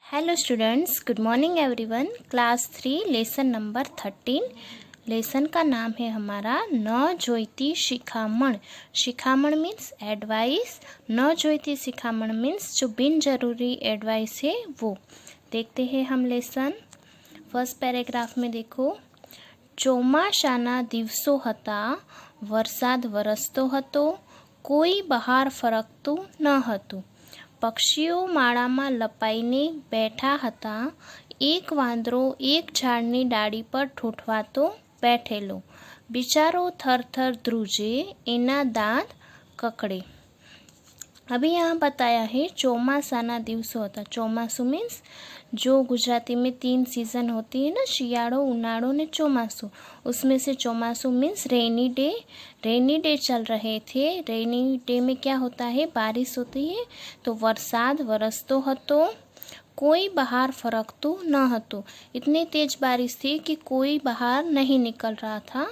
Hello students, good morning everyone. Class 3 lesson number 13। Lesson का नाम है हमारा न जोईती शिखामण। शिखामण मीन्स एडवाइस, न जोईती शिखामण मीन्स जो बिन जरूरी एडवाइस है वो। देखते हैं हम लेसन। फर्स्ट पैराग्राफ में देखो, ચોમાસાના દિવસો હતા, વરસાદ વરસતો હતો, કોઈ બહાર ફરકતું ન હતું. પક્ષીઓ માળામાં લપાઈને બેઠા હતા. એક વાંદરો એક ઝાડની ડાળી પર ઠૂંઠવાતો બેઠેલો. બિચારો થરથર ધ્રુજે, એના દાંત કકડે. अभी यहाँ बताया है ચોમાસાના દિવસો હતા। ચોમાસું मीन्स जो गुजराती में 3 सीज़न होती है ना, शियाड़ो, उनाड़ो ने चौमासु। उसमें से चौमासु means rainy day. Rainy day चल रहे थे। रेनी डे में क्या होता है, बारिश होती है। तो वरसाद वरसतो हतो, कोई बाहर फरकतु न हतो। इतनी तेज बारिश थी कि कोई बाहर नहीं निकल रहा था।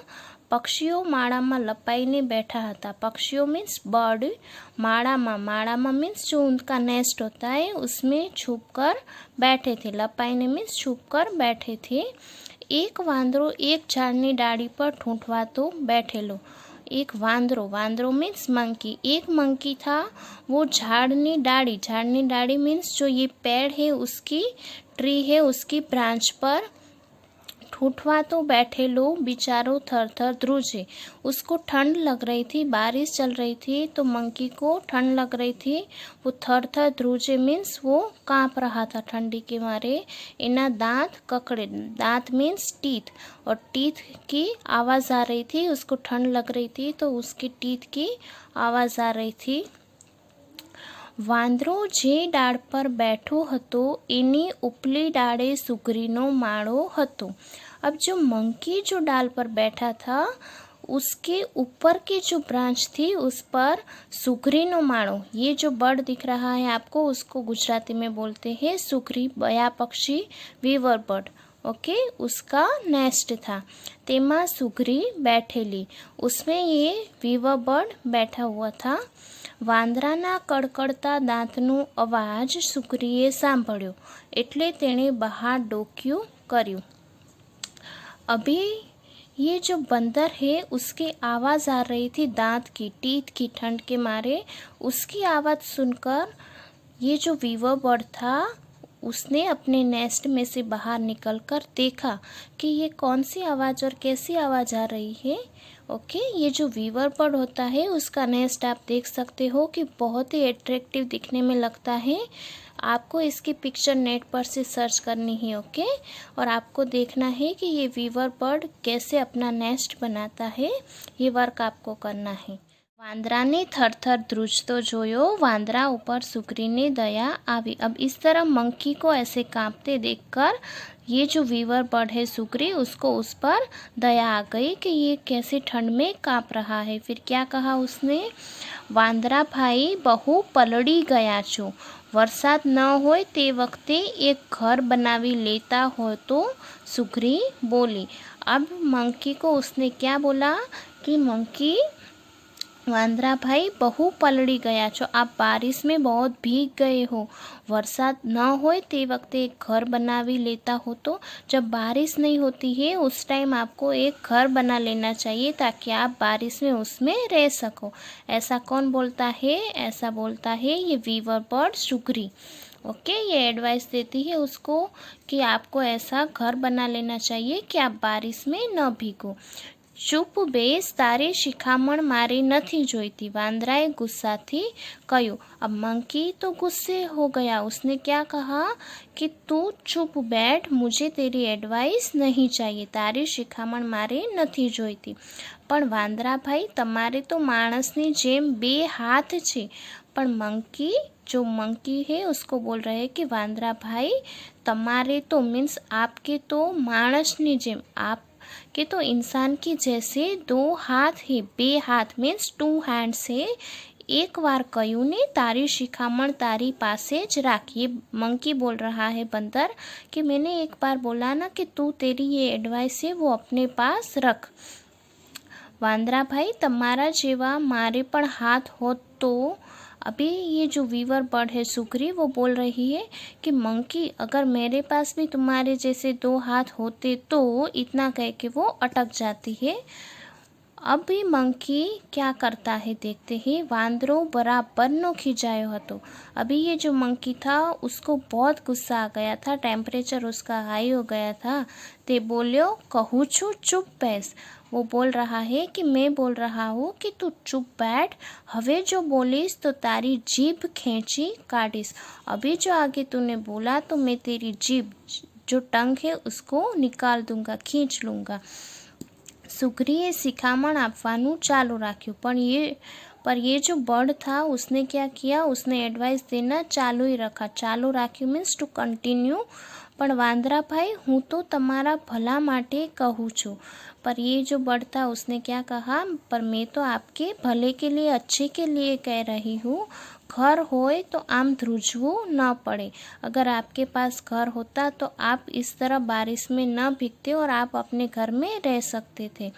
पक्षियों माळामां लपाईने बैठा था। पक्षियों मीन्स बर्ड। माळामां मीन्स जो उनका नेस्ट होता है उसमें छुप कर बैठे थे। लपाईने मीन्स छुप कर बैठे थे। एक वांदरो एक झाड़नी डाड़ी पर ठूंठवातो बैठेलो। एक वांदरो मीन्स मंकी। एक मंकी था, वो झाड़नी डाड़ी मीन्स जो ये पेड़ है उसकी ट्री है उसकी ब्रांच पर ठूठवातो बैठेलो। बेचारो थर ध्रुजे। उसको ठंड लग रही थी, बारिश चल रही थी तो मंकी को ठंड लग रही थी। वो थर ध्रुजे मीन्स वो काँप रहा था ठंडी के मारे। एना दांत ककड़े। दांत मीन्स टीथ, और टीथ की आवाज़ आ रही थी। उसको ठंड लग रही थी तो उसकी टीथ की आवाज़ आ रही थी। वांदरो जे डाળ पर बैठो हतो एनी उपली डाळे सुगरीनो माळो हतो। अब जो मंकी जो डाल पर बैठा था उसके ऊपर की जो ब्रांच थी उस पर सुगरीनो माळो, ये जो बर्ड दिख रहा है आपको उसको गुजराती में बोलते हैं सुगरी, बया पक्षी, वीवर बर्ड। ओके, उसका नेस्ट था। तेमा सुगरी बैठेली, उसमें ये वीवर बर्ड बैठा हुआ था। વાંદરાના કડકડતા દાંતનો અવાજ સુગ્રીએ સાંભળ્યો એટલે તેણે બહાર ડોક્યું કર્યું। अभी ये जो बंदर है उसकी आवाज़ आ रही थी दांत की, टीथ की, ठंड के मारे। उसकी आवाज़ सुनकर ये जो वीवर बर्ड था उसने अपने नेस्ट में से बाहर निकलकर देखा कि ये कौन सी आवाज़ और कैसी आवाज़ आ रही है। ओके, ये जो वीवर बर्ड होता है उसका नेस्ट आप देख सकते हो कि बहुत ही एट्रैक्टिव दिखने में लगता है। आपको इसकी पिक्चर नेट पर से सर्च करनी है। ओके, और आपको देखना है कि ये वीवर बर्ड कैसे अपना नेस्ट बनाता है, ये वर्क आपको करना है। वांदराने थरथर ध्रुजतो जोयो, वांदरा ऊपर सुग्रीने दया आवी। अब इस तरह मंकी को ऐसे कांपते देखकर ये जो वीवर बर्ड है सुग्री, उसको उस पर दया आ गई कि ये कैसे ठंड में कांप रहा है। फिर क्या कहा उसने, वांदरा भाई बहु पलड़ी गया छो। वरसाद न होय ते वक्ते एक घर बनावी लेता हो तो सुग्री बोली। अब मंकी को उसने क्या बोला कि मंकी, वांदरा भाई बहु पलड़ी गया छो, आप बारिश में बहुत भीग गए हो। वरसाद न होए ते वक्ते एक घर बनावी लेता हो तो, जब बारिश नहीं होती है उस टाइम आपको एक घर बना लेना चाहिए ताकि आप बारिश में उसमें रह सको। ऐसा कौन बोलता है, ऐसा बोलता है ये वीवर बर्ड सुग्री। ओके, ये एडवाइस देती है उसको कि आपको ऐसा घर बना लेना चाहिए कि आप बारिश में न भीगो। चुप बेस, तारे शिखामण मारी नहीं जोईती, वांदराए गुस्सा थी कह्यु। अब मंकी तो गुस्से हो गया। उसने क्या कहा कि तू चुप बैठ, मुझे तेरी एडवाइस नहीं चाहिए, तारी शिखामण मारे नहीं जोईती। पण वांदरा भाई तमारे तो माणसनी जेम 2 हाथ छे। पण मंकी, जो मंकी है उसको बोल रहे हैं कि वांदरा भाई तमारे तो मीन्स आपके तो माणसनी जेम, आप कि तो इंसान की जैसे 2 हाथ है। 2 हाथ मीन्स 2 हैंड्स है। एक बार कह्यू ने तारी शिखामण तारी पासे ज राख। ये मंकी बोल रहा है बंदर कि मैंने एक बार बोला ना कि तू तेरी ये एडवाइस है वो अपने पास रख। वांदरा भाई तमारा जेवा मारे पण हाथ होत तो अभी ये जो वीवर बर्ड है सुकरी, वो बोल रही है कि मंकी, अगर मेरे पास भी तुम्हारे जैसे 2 हाथ होते तो, इतना कह के वो अटक जाती है। अब भी मंकी क्या करता है देखते ही। वांदरो बराबर नो खिंचायो हतो। अभी ये जो मंकी था उसको बहुत गुस्सा आ गया था, टेम्परेचर उसका हाई हो गया था। ते बोल्यो, कहूँ छू चुप बैस। वो बोल रहा है कि मैं बोल रहा हूँ कि तू चुप बैठ, हवे जो बोलीस तो तारी जीभ खींची काटिस। अभी जो आगे तूने बोला तो मैं तेरी जीभ, जो टंग है, उसको निकाल दूंगा, खींच लूँगा। सुग्रीए शिखामण आपवानुं चालू राख्યું, पर ये जो बर्ड था उसने क्या किया, उसने एडवाइस देना चालू ही रखा। चालू राख्યું मीन्स टू कंटिन्यू। पण वांदरा भाई, हूँ तो तमारा भला माटे कहूँ छूँ। पर ये जो बर्ड था उसने क्या कहा, पर मैं तो आपके भले के लिए, अच्छे के लिए कह रही हूँ। घर होए तो आम ध्रुजवू न पड़े। अगर आपके पास घर होता तो आप इस तरह बारिश में न भीगते और आप अपने घर में रह सकते थे।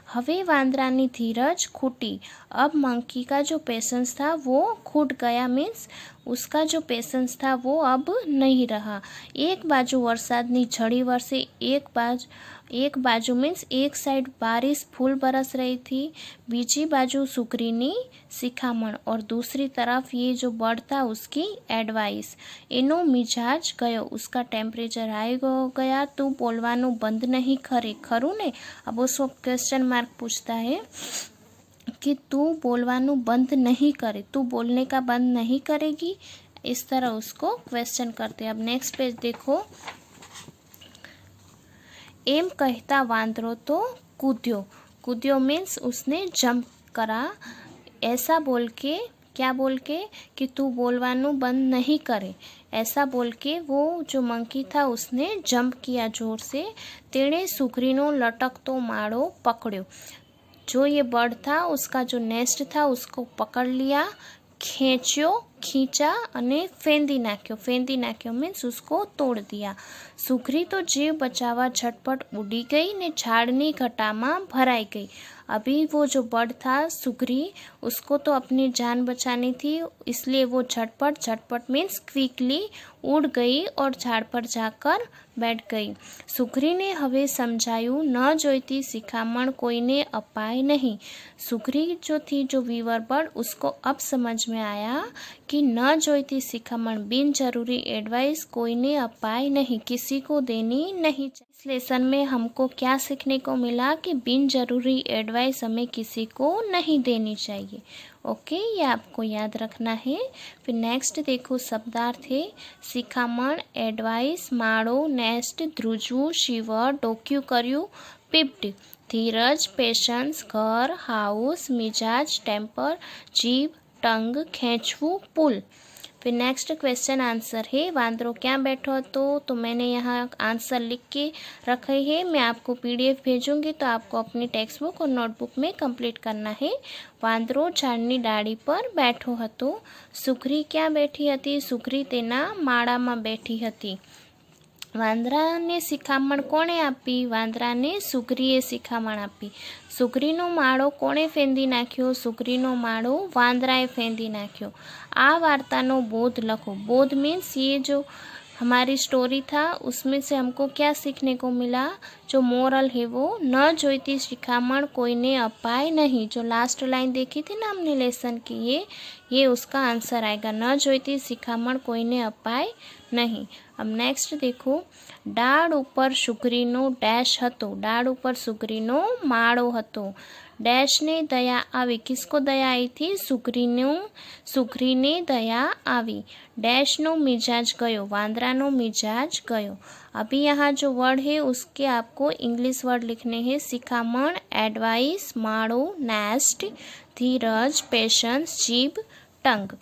हवे वांदरानी धीरज खूटी। अब मंकी का जो पेशेंस था वो खूट गया, मीन्स उसका जो पेशेंस था वो अब नहीं रहा। एक बाजू वरसादनी झड़ी वरसे, एक बाजू मीन्स एक साइड बारिश फूल बरस रही थी, बीजी बाजू सुकरीनी शिखामण, और दूसरी तरफ ये जो बर्ड था उसकी एडवाइस। एनो मिजाज गयो, उसका टेम्परेचर हाई हो गया। तू बोलवानु बंद नहीं करे, खरू ने। अब उसको क्वेश्चन मार्क पूछता है कि तू बोलवानु बंद नहीं करे, तू बोलने का बंद नहीं करेगी, इस तरह उसको क्वेश्चन करते हैं। अब नेक्स्ट पेज देखो। एम कहता वांदरो तो कूद्यो मीन्स उसने जंप करा। ऐसा बोल के, क्या बोल के, कि तू बोलवानु बंद नहीं करे, ऐसा बोल के वो जो मंकी था उसने जंप किया जोर से। तेणे सुकरीनो लटकतो माड़ो पकड़्यो। जो ये बर्ड था उसका जो नेस्ट था उसको पकड़ लिया, खींचा अने फेंदी नाख्यो मीन्स उसको तोड़ दिया। सुकरी तो जीव बचावा झटपट उड़ी गई ने झाड़नी घटामा भराई गई। अभी वो जो बर्ड था सुकरी, उसको तो अपनी जान बचानी थी, इसलिए वो झटपट मीन्स क्विकली उड़ गई और झाड़ पर जाकर बैठ गई। सुकरी ने हवे समझाયું, न जोईती शिखामण कोईने अपाय नहीं। सुकरी जो थी, जो वीवर बर्ड, उसको अब समझ में आया कि न जोईती शिखामण, बिन जरूरी एडवाइस कोईने अपाय नहीं, किसी को देनी नहीं चाहिए। इस लेसन में हमको क्या सीखने को मिला कि बिन जरूरी एडवाइस हमें किसी को नहीं देनी चाहिए। ओके, ये आपको याद रखना है। फिर नेक्स्ट देखो शब्दार्थ है। शिखामण, एडवाइस, माड़ो, नेस्ट, ध्रुजवू, शिवर, डोक्यू कर्यू, पिप्ड, धीरज, पेशेंस, घर, हाउस, मिजाज, टेम्पर, जीभ, टंग, खींचवू, पुल। फिर नेक्स्ट क्वेश्चन आंसर है। वांदरो क्या बैठो तो मैंने यहाँ आंसर लिख के रखे है। मैं आपको पीडीएफ भेजूंगी तो आपको अपनी टेक्स्ट बुक और नोटबुक में कंप्लीट करना है। वांदरो झाड़नी डाड़ी पर बैठो हतो। सुकरी क्या बैठी हती? सुकरी तेना माळामां बैठी हती। वांदराने शिखामण कोणे आपी? वांदराने सुकरीए शिखामण आपी। सुकरीनो माळो कोणे फेंदी नाख्यो? सुकरीनो माळो वांदराए फेंदी नाख्यो। आ वार्तानो बोध लखो। बोध मीन्स ये जो हमारी स्टोरी था उसमें से हमको क्या सीखने को मिला। जो मोरल है वो, न जोईती शिखामण कोईने अपाय नहीं। जो लास्ट लाइन देखी थी ना हमने लेसन की, ये उसका आंसर आएगा, न जोईती शिखामण कोईने अपाय नहीं। अब नेक्स्ट देखो। डाळ ऊपर सुकरीनो डैश हतो। डाळ ऊपर सुकरीनो माळो हतो। डैश ने दया आवी। किसको दया आई थी? सुकरी ने दया आवी। डैश नो मिजाज गयो। वांदरा नो मिजाज गयो। अभी यहाँ जो वर्ड है उसके आपको इंग्लिश वर्ड लिखने हैं। शिखामण, एडवाइस, माड़ो, नेस्ट, धीरज, पेशेंस, जीभ, टंग।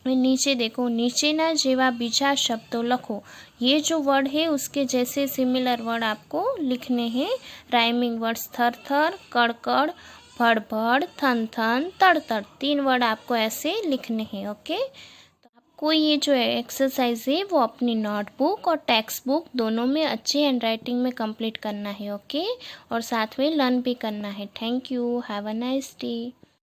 नीचे देखो, नीचे ना जेवा बीजा शब्दों लखो। ये जो वर्ड है उसके जैसे सिमिलर वर्ड आपको लिखने हैं। राइमिंग वर्ड्स थर थर, कड़ कड़, भड़ भड़, थन थन, तड़ तड़। 3 वर्ड आपको ऐसे लिखने हैं। ओके, तो आपको ये जो एक्सरसाइज है वो अपनी नोटबुक और टेक्स्ट बुक दोनों में अच्छी हैंड राइटिंग में कंप्लीट करना है। ओके, और साथ में लर्न भी करना है। Thank you, have a nice day.